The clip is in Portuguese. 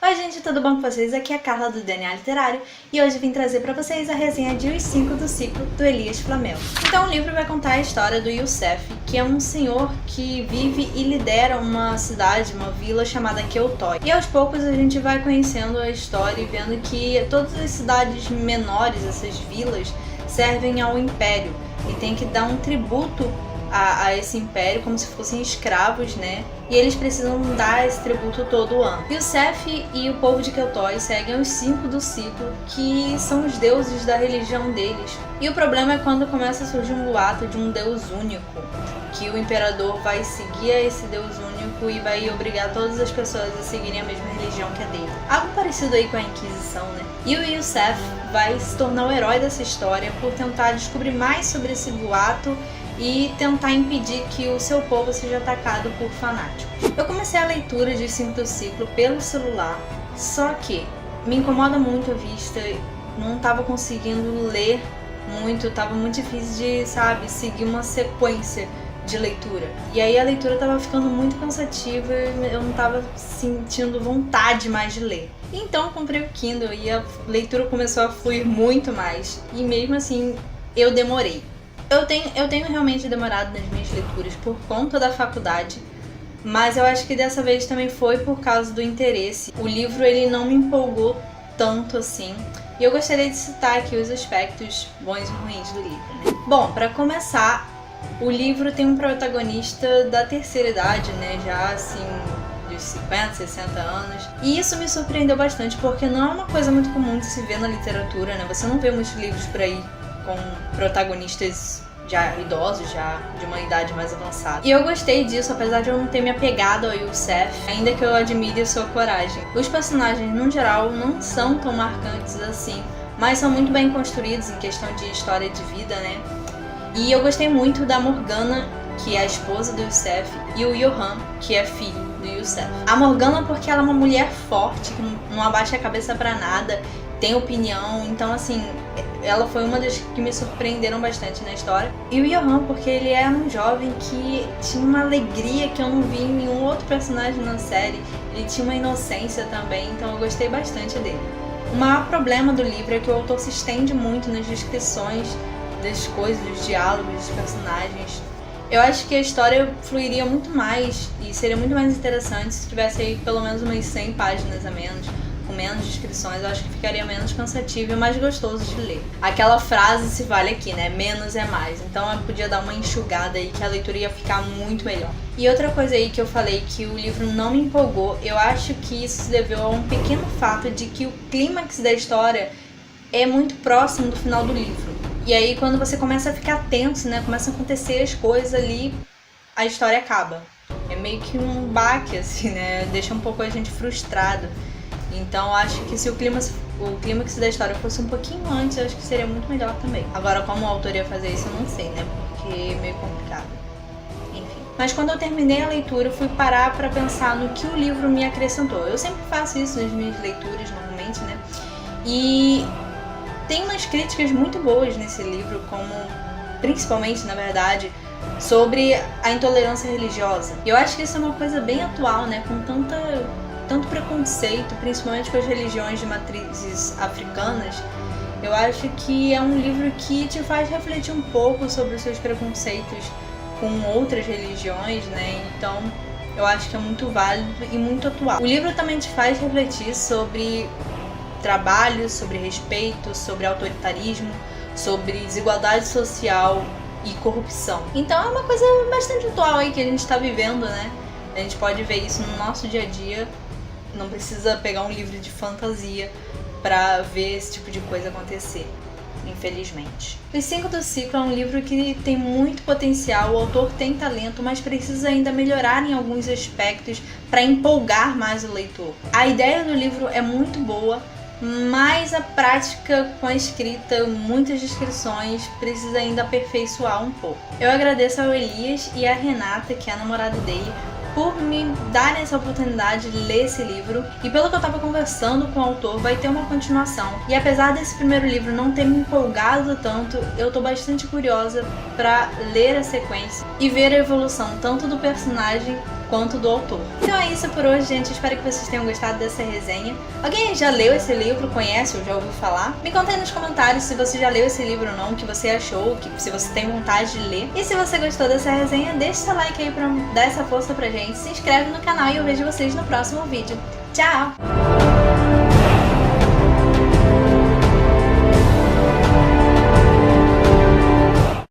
Oi gente, tudo bom com vocês? Aqui é a Carla do DNA Literário e hoje vim trazer pra vocês a resenha de Os 5 do ciclo do Elias Flamel. Então o livro vai contar a história do Youssef, que é um senhor que vive e lidera uma cidade, uma vila chamada Keltoy. E aos poucos a gente vai conhecendo a história e vendo que todas as cidades menores, essas vilas, servem ao Império e tem que dar um tributo a esse império como se fossem escravos, né? E eles precisam dar esse tributo todo ano. Youssef e o povo de Keltoy seguem os 5 do ciclo, que são os deuses da religião deles. E o problema é quando começa a surgir um boato de um deus único, que o imperador vai seguir a esse deus único e vai obrigar todas as pessoas a seguirem a mesma religião que a dele. Algo parecido aí com a Inquisição, né? E o Youssef vai se tornar o herói dessa história por tentar descobrir mais sobre esse boato e tentar impedir que o seu povo seja atacado por fanáticos. Eu comecei a leitura de Os 5 do ciclo pelo celular, só que me incomoda muito a vista, não estava conseguindo ler muito, estava muito difícil de, seguir uma sequência de leitura. E aí a leitura estava ficando muito cansativa e eu não estava sentindo vontade mais de ler. Então eu comprei o Kindle e a leitura começou a fluir muito mais, e mesmo assim eu demorei. Eu tenho realmente demorado nas minhas leituras por conta da faculdade, mas eu acho que dessa vez também foi por causa do interesse. O livro ele não me empolgou tanto assim, e eu gostaria de citar aqui os aspectos bons e ruins do livro, né? Bom, para começar, o livro tem um protagonista da terceira idade, né? Já assim, dos 50, 60 anos. E isso me surpreendeu bastante, porque não é uma coisa muito comum de se ver na literatura, né? Você não vê muitos livros por aí com protagonistas já idosos, já de uma idade mais avançada. E eu gostei disso, apesar de eu não ter me apegado ao Youssef, ainda que eu admire a sua coragem. Os personagens, no geral, não são tão marcantes assim, mas são muito bem construídos em questão de história de vida, né? E eu gostei muito da Morgana, que é a esposa do Youssef, e o Johan, que é filho do Youssef. A Morgana porque ela é uma mulher forte, que não abaixa a cabeça pra nada, tem opinião, então assim, ela foi uma das que me surpreenderam bastante na história. E o Johan porque ele é um jovem que tinha uma alegria que eu não vi em nenhum outro personagem na série, ele tinha uma inocência também, então eu gostei bastante dele. O maior problema do livro é que o autor se estende muito nas descrições das coisas, dos diálogos, dos personagens. Eu acho que a história fluiria muito mais e seria muito mais interessante se tivesse aí pelo menos umas 100 páginas a menos, com menos descrições. Eu acho que ficaria menos cansativo e mais gostoso de ler. Aquela frase se vale aqui, né? Menos é mais. Então eu podia dar uma enxugada aí que a leitura ia ficar muito melhor. E outra coisa aí que eu falei que o livro não me empolgou, eu acho que isso se deveu a um pequeno fato de que o clímax da história é muito próximo do final do livro. E aí quando você começa a ficar tenso, né? Começam a acontecer as coisas ali, a história acaba. É meio que um baque, assim, né? Deixa um pouco a gente frustrado. Então acho que se o clímax da história fosse um pouquinho antes, eu acho que seria muito melhor também. Agora, como o autor ia fazer isso, eu não sei, né? Porque é meio complicado. Enfim. Mas quando eu terminei a leitura, eu fui parar pra pensar no que o livro me acrescentou. Eu sempre faço isso nas minhas leituras, normalmente, né? E tem umas críticas muito boas nesse livro, como, principalmente, na verdade, sobre a intolerância religiosa. E eu acho que isso é uma coisa bem atual, né? Com tanto preconceito, principalmente com as religiões de matrizes africanas. Eu acho que é um livro que te faz refletir um pouco sobre os seus preconceitos com outras religiões, né? Então eu acho que é muito válido e muito atual. O livro também te faz refletir sobre trabalho, sobre respeito, sobre autoritarismo, sobre desigualdade social e corrupção. Então é uma coisa bastante atual aí que a gente está vivendo, né? A gente pode ver isso no nosso dia a dia. Não precisa pegar um livro de fantasia pra ver esse tipo de coisa acontecer, infelizmente. Os 5 do ciclo é um livro que tem muito potencial, o autor tem talento, mas precisa ainda melhorar em alguns aspectos para empolgar mais o leitor. A ideia do livro é muito boa, mas a prática com a escrita, muitas descrições, precisa ainda aperfeiçoar um pouco. Eu agradeço ao Elias e à Renata, que é a namorada dele, por me darem essa oportunidade de ler esse livro. E pelo que eu tava conversando com o autor, vai ter uma continuação. E apesar desse primeiro livro não ter me empolgado tanto, eu tô bastante curiosa pra ler a sequência e ver a evolução tanto do personagem quanto do autor. Então é isso por hoje, gente. Espero que vocês tenham gostado dessa resenha. Alguém já leu esse livro, conhece ou já ouviu falar? Me conta aí nos comentários se você já leu esse livro ou não, o que você achou, se você tem vontade de ler. E se você gostou dessa resenha, deixa seu like aí pra dar essa força pra gente. Se inscreve no canal e eu vejo vocês no próximo vídeo. Tchau!